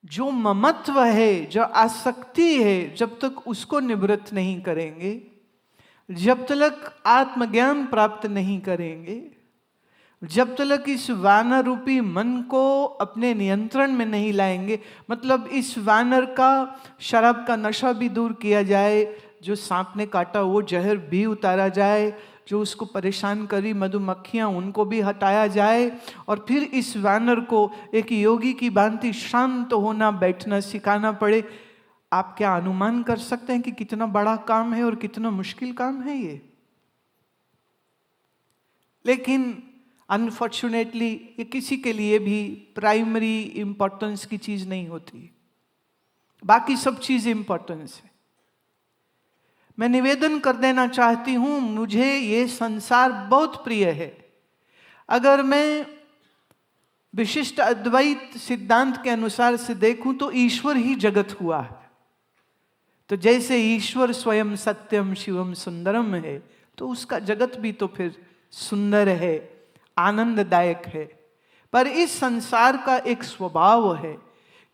जो ममत्व है, जो आसक्ति है, जब तक उसको निवृत्त नहीं करेंगे, जब तक आत्मज्ञान प्राप्त नहीं करेंगे, जब तक इस वानर रूपी मन को अपने नियंत्रण में नहीं लाएंगे, मतलब इस वानर का शराब का नशा भी दूर किया जाए, जो सांप ने काटा वो जहर भी उतारा जाए, जो उसको परेशान करी मधुमक्खियां उनको भी हटाया जाए, और फिर इस वानर को एक योगी की भांति शांत होना बैठना सिखाना पड़े। आप क्या अनुमान कर सकते हैं कि कितना बड़ा काम है और कितना मुश्किल काम है ये? लेकिन अनफॉर्चुनेटली ये किसी के लिए भी प्राइमरी इंपॉर्टेंस की चीज नहीं होती, बाकी सब चीज इंपॉर्टेंस है। मैं निवेदन कर देना चाहती हूं, मुझे ये संसार बहुत प्रिय है। अगर मैं विशिष्ट अद्वैत सिद्धांत के अनुसार से देखूं तो ईश्वर ही जगत हुआ है। तो जैसे ईश्वर स्वयं सत्यम शिवम सुंदरम है, तो उसका जगत भी तो फिर सुंदर है, आनंददायक है। पर इस संसार का एक स्वभाव है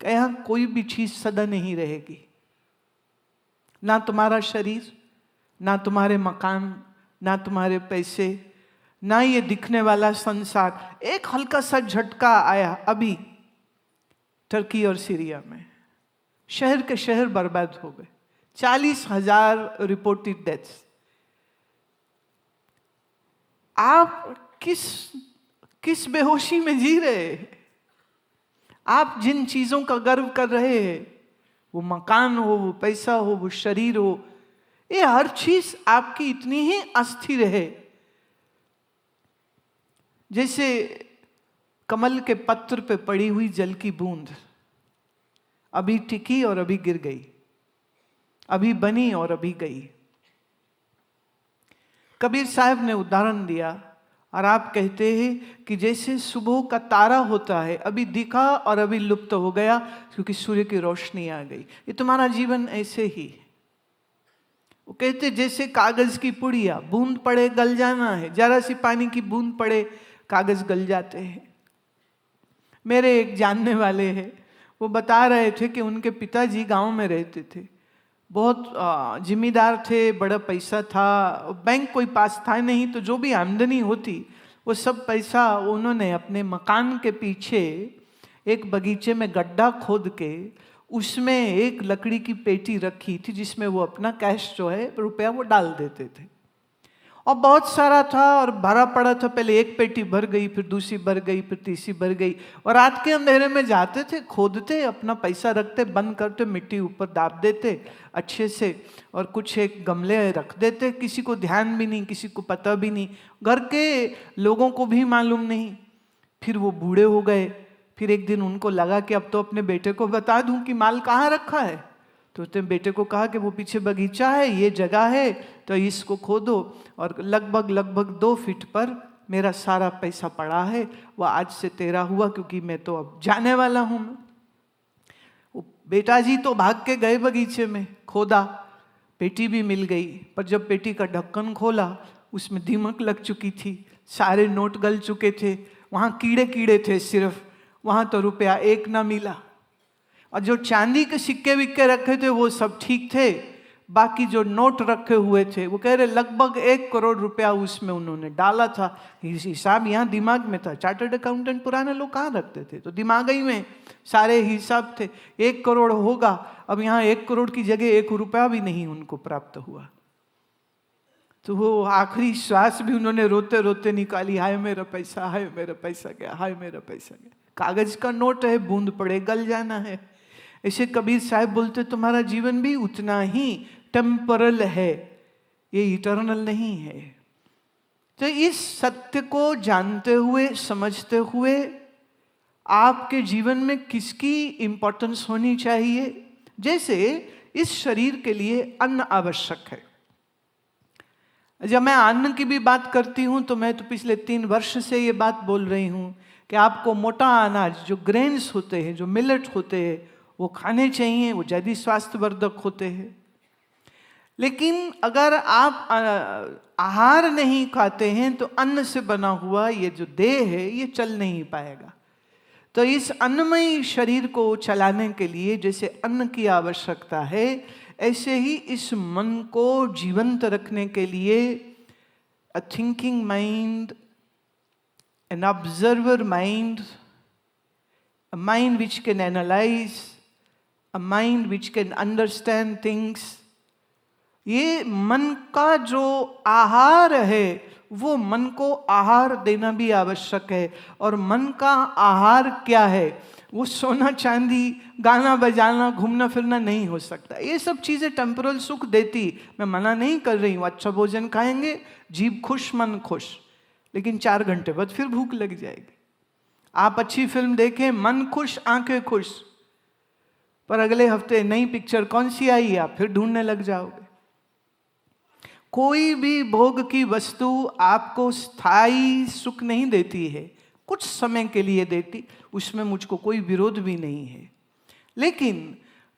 कि यहां कोई भी चीज सदा नहीं रहेगी। ना तुम्हारा शरीर, ना तुम्हारे मकान, ना तुम्हारे पैसे, ना ये दिखने वाला संसार। एक हल्का सा झटका आया अभी टर्की और सीरिया में, शहर के शहर बर्बाद हो गए, 40,000 रिपोर्टेड डेथ्स। आप किस बेहोशी में जी रहे हैं? आप जिन चीजों का गर्व कर रहे हैं, वो मकान हो, वो पैसा हो, वो शरीर हो, ये हर चीज आपकी इतनी ही अस्थिर है जैसे कमल के पत्र पे पड़ी हुई जल की बूंद, अभी टिकी और अभी गिर गई, अभी बनी और अभी गई। कबीर साहब ने उदाहरण दिया, और आप कहते हैं कि जैसे सुबह का तारा होता है, अभी दिखा और अभी लुप्त हो गया क्योंकि सूर्य की रोशनी आ गई। ये तुम्हारा जीवन ऐसे ही है। वो कहते जैसे कागज की पुड़िया, बूंद पड़े गल जाना है, जरा सी पानी की बूंद पड़े कागज गल जाते हैं। मेरे एक जानने वाले हैं, वो बता रहे थे कि उनके पिताजी गांव में रहते थे, बहुत जिम्मेदार थे, बड़ा पैसा था, बैंक कोई पास था नहीं, तो जो भी आमदनी होती वो सब पैसा उन्होंने अपने मकान के पीछे एक बगीचे में गड्ढा खोद के उसमें एक लकड़ी की पेटी रखी थी, जिसमें वो अपना कैश जो है रुपया वो डाल देते थे। और बहुत सारा था और भरा पड़ा था, पहले एक पेटी भर गई, फिर दूसरी भर गई, फिर तीसरी भर गई। और रात के अंधेरे में जाते थे, खोदते, अपना पैसा रखते, बंद करते, मिट्टी ऊपर दाब देते अच्छे से, और कुछ एक गमले रख देते। किसी को ध्यान भी नहीं, किसी को पता भी नहीं, घर के लोगों को भी मालूम नहीं। फिर वो बूढ़े हो गए। फिर एक दिन उनको लगा कि अब तो अपने बेटे को बता दूं कि माल कहाँ रखा है। तो उसने बेटे को कहा कि वो पीछे बगीचा है, ये जगह है, तो इसको खोदो, और लगभग 2 फीट पर मेरा सारा पैसा पड़ा है, वो आज से तेरा हुआ, क्योंकि मैं तो अब जाने वाला हूं। वो बेटा जी तो भाग के गए बगीचे में, खोदा, पेटी भी मिल गई। पर जब पेटी का ढक्कन खोला, उसमें दीमक लग चुकी थी, सारे नोट गल चुके थे, वहां कीड़े कीड़े थे सिर्फ, वहां तो रुपया एक ना मिला। और जो चांदी के सिक्के विक्के रखे थे वो सब ठीक थे, बाकी जो नोट रखे हुए थे, वो कह रहे लगभग 1 करोड़ रुपया उसमें उन्होंने डाला था। हिसाब यहाँ दिमाग में था, चार्टर्ड अकाउंटेंट पुराने लोग कहाँ रखते थे, तो दिमाग ही में सारे हिसाब थे, 1 करोड़ होगा। अब यहाँ 1 करोड़ की जगह 1 रुपया भी नहीं उनको प्राप्त हुआ। तो वो आखिरी श्वास भी उन्होंने रोते रोते निकाली, हाय मेरा पैसा, हाय मेरा पैसा गया, हाय मेरा पैसा गया। कागज का नोट है, बूंद पड़े गल जाना है। ऐसे कबीर साहब बोलते तुम्हारा जीवन भी उतना ही टेम्परल है, ये इटर्नल नहीं है। तो इस सत्य को जानते हुए, समझते हुए, आपके जीवन में किसकी इंपॉर्टेंस होनी चाहिए? जैसे इस शरीर के लिए अन्न आवश्यक है। जब मैं अन्न की भी बात करती हूं तो मैं तो पिछले 3 वर्ष से ये बात बोल रही हूं कि आपको मोटा अनाज, जो ग्रेन्स होते हैं, जो मिलेट होते हैं, वो खाने चाहिए, वो ज़्यादा स्वास्थ्यवर्धक होते हैं। लेकिन अगर आप आहार नहीं खाते हैं तो अन्न से बना हुआ ये जो देह है ये चल नहीं पाएगा। तो इस अन्नमय शरीर को चलाने के लिए जैसे अन्न की आवश्यकता है, ऐसे ही इस मन को जीवंत रखने के लिए a thinking mind, an observer mind, a mind which can analyze, a mind which can understand things. ये मन का जो आहार है वो मन को आहार देना भी आवश्यक है। और मन का आहार क्या है? वो सोना चांदी, गाना बजाना, घूमना फिरना नहीं हो सकता। ये सब चीज़ें टेम्पोरल सुख देती, मैं मना नहीं कर रही हूँ। अच्छा भोजन खाएंगे, जीभ खुश मन खुश, लेकिन 4 घंटे बाद फिर भूख लग जाएगी। आप अच्छी फिल्म देखें, मन खुश आंखें खुश, पर अगले हफ्ते नई पिक्चर कौन सी आई आप फिर ढूंढने लग जाओगे। कोई भी भोग की वस्तु आपको स्थायी सुख नहीं देती है, कुछ समय के लिए देती, उसमें मुझको कोई विरोध भी नहीं है। लेकिन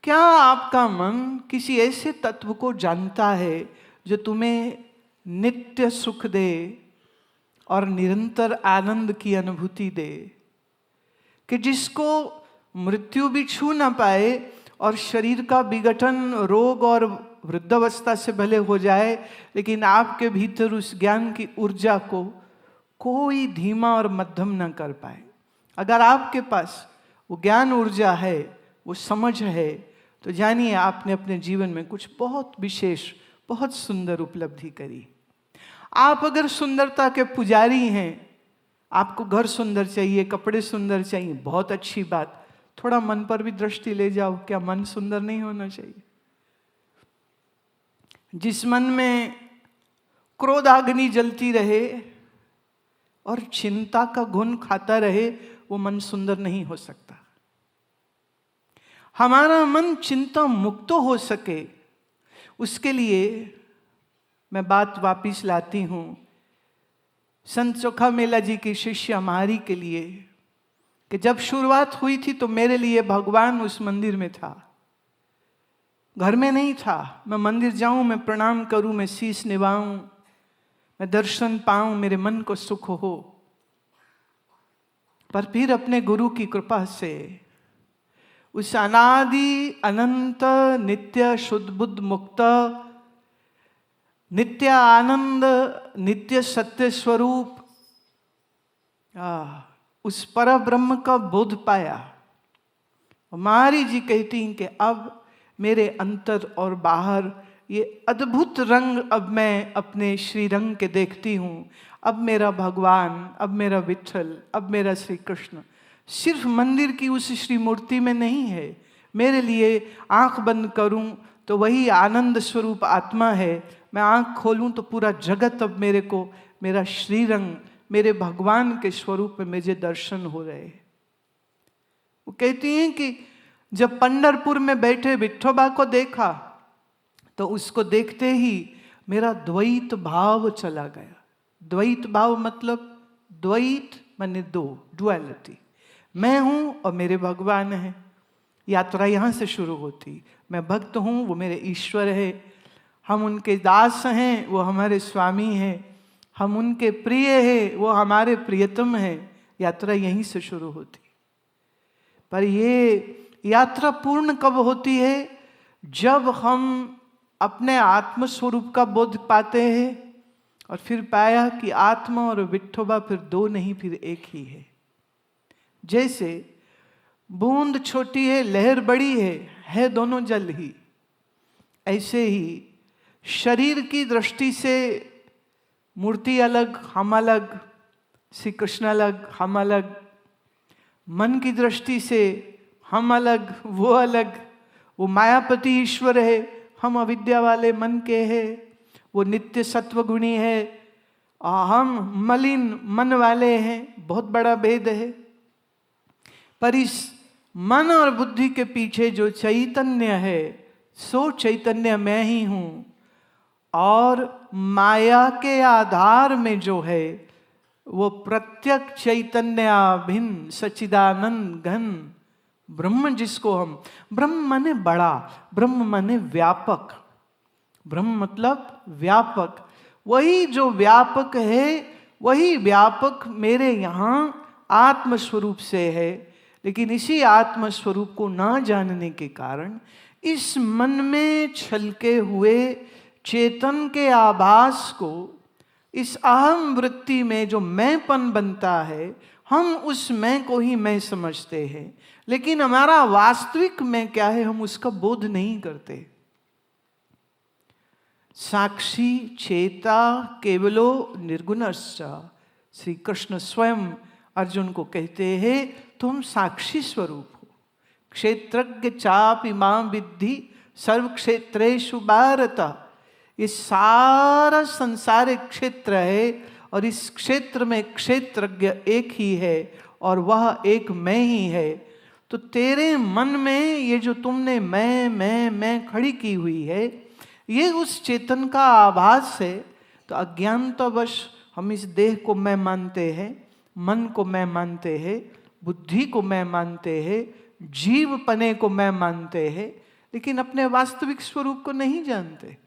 क्या आपका मन किसी ऐसे तत्व को जानता है जो तुम्हें नित्य सुख दे और निरंतर आनंद की अनुभूति दे, कि जिसको मृत्यु भी छू ना पाए और शरीर का विघटन, रोग और वृद्धावस्था से भले हो जाए, लेकिन आपके भीतर उस ज्ञान की ऊर्जा को कोई धीमा और मध्यम न कर पाए। अगर आपके पास वो ज्ञान ऊर्जा है, वो समझ है, तो जानिए आपने अपने जीवन में कुछ बहुत विशेष, बहुत सुंदर उपलब्धि करी। आप अगर सुंदरता के पुजारी हैं, आपको घर सुंदर चाहिए, कपड़े सुंदर चाहिए, बहुत अच्छी बात, थोड़ा मन पर भी दृष्टि ले जाओ। क्या मन सुंदर नहीं होना चाहिए? जिस मन में क्रोधाग्नि जलती रहे और चिंता का घुन खाता रहे, वो मन सुंदर नहीं हो सकता। हमारा मन चिंता मुक्त हो सके, उसके लिए मैं बात वापिस लाती हूं संत चोखा मेला जी की शिष्य मारी के लिए, कि जब शुरुआत हुई थी तो मेरे लिए भगवान उस मंदिर में था, घर में नहीं था। मैं मंदिर जाऊं, मैं प्रणाम करूं, मैं शीश निभाऊं, मैं दर्शन पाऊं, मेरे मन को सुख हो। पर फिर अपने गुरु की कृपा से उस अनादि अनंत नित्य शुद्ध बुद्ध मुक्त नित्य आनंद नित्य सत्य स्वरूप उस पर ब्रह्म का बोध पाया। मारी जी कहती हैं कि अब मेरे अंतर और बाहर ये अद्भुत रंग अब मैं अपने श्री रंग के देखती हूँ। अब मेरा भगवान, अब मेरा विठल, अब मेरा श्री कृष्ण सिर्फ मंदिर की उस श्री मूर्ति में नहीं है। मेरे लिए आंख बंद करूं तो वही आनंद स्वरूप आत्मा है, मैं आंख खोलूं तो पूरा जगत अब मेरे को मेरा श्री रंग, मेरे भगवान के स्वरूप में मुझे दर्शन हो रहे। वो कहती हैं कि जब पंढरपुर में बैठे विठोबा को देखा तो उसको देखते ही मेरा द्वैत भाव चला गया। द्वैत भाव मतलब द्वैत माने दो, डुअलिटी। मैं हूं और मेरे भगवान है। यात्रा यहाँ से शुरू होती। मैं भक्त हूँ, वो मेरे ईश्वर है। हम उनके दास हैं, वो हमारे स्वामी हैं। हम उनके प्रिय हैं, वो हमारे प्रियतम हैं। यात्रा यहीं से शुरू होती। पर ये यात्रा पूर्ण कब होती है? जब हम अपने आत्म स्वरूप का बोध पाते हैं और फिर पाया कि आत्मा और विठोबा फिर दो नहीं, फिर एक ही है। जैसे बूंद छोटी है, लहर बड़ी है दोनों जल ही। ऐसे ही शरीर की दृष्टि से मूर्ति अलग, हम अलग, श्री कृष्ण अलग, हम अलग। मन की दृष्टि से हम अलग, वो अलग। वो मायापति ईश्वर है, हम अविद्या वाले मन के हैं। वो नित्य सत्वगुणी है और हम मलिन मन वाले हैं। बहुत बड़ा भेद है। पर इस मन और बुद्धि के पीछे जो चैतन्य है, सो चैतन्य मैं ही हूं। और माया के आधार में जो है वो प्रत्यक चैतन्य भिन्न सच्चिदानंद घन ब्रह्म, जिसको हम ब्रह्म माने बड़ा, ब्रह्म माने व्यापक। ब्रह्म मतलब व्यापक। वही जो व्यापक है, वही व्यापक मेरे यहाँ आत्म स्वरूप से है। लेकिन इसी आत्म स्वरूप को ना जानने के कारण इस मन में छलके हुए चेतन के आभास को, इस अहम वृत्ति में जो मैंपन बनता है, हम उस मैं को ही मैं समझते हैं, लेकिन हमारा वास्तविक मैं क्या है हम उसका बोध नहीं करते। साक्षी चेता केवलो निर्गुणश्च, श्री कृष्ण स्वयं अर्जुन को कहते हैं तुम साक्षी स्वरूप हो। क्षेत्रज्ञ चापि मां विद्धि सर्व क्षेत्रेषु भारत, ये सारा संसार एक क्षेत्र है और इस क्षेत्र में क्षेत्रज्ञ एक ही है और वह एक मैं ही है। तो तेरे मन में ये जो तुमने मैं खड़ी की हुई है, ये उस चेतन का आभास है। तो अज्ञानतावश हम इस देह को मैं मानते हैं, मन को मैं मानते हैं, बुद्धि को मैं मानते हैं, जीव पने को मैं मानते हैं, लेकिन अपने वास्तविक स्वरूप को नहीं जानते।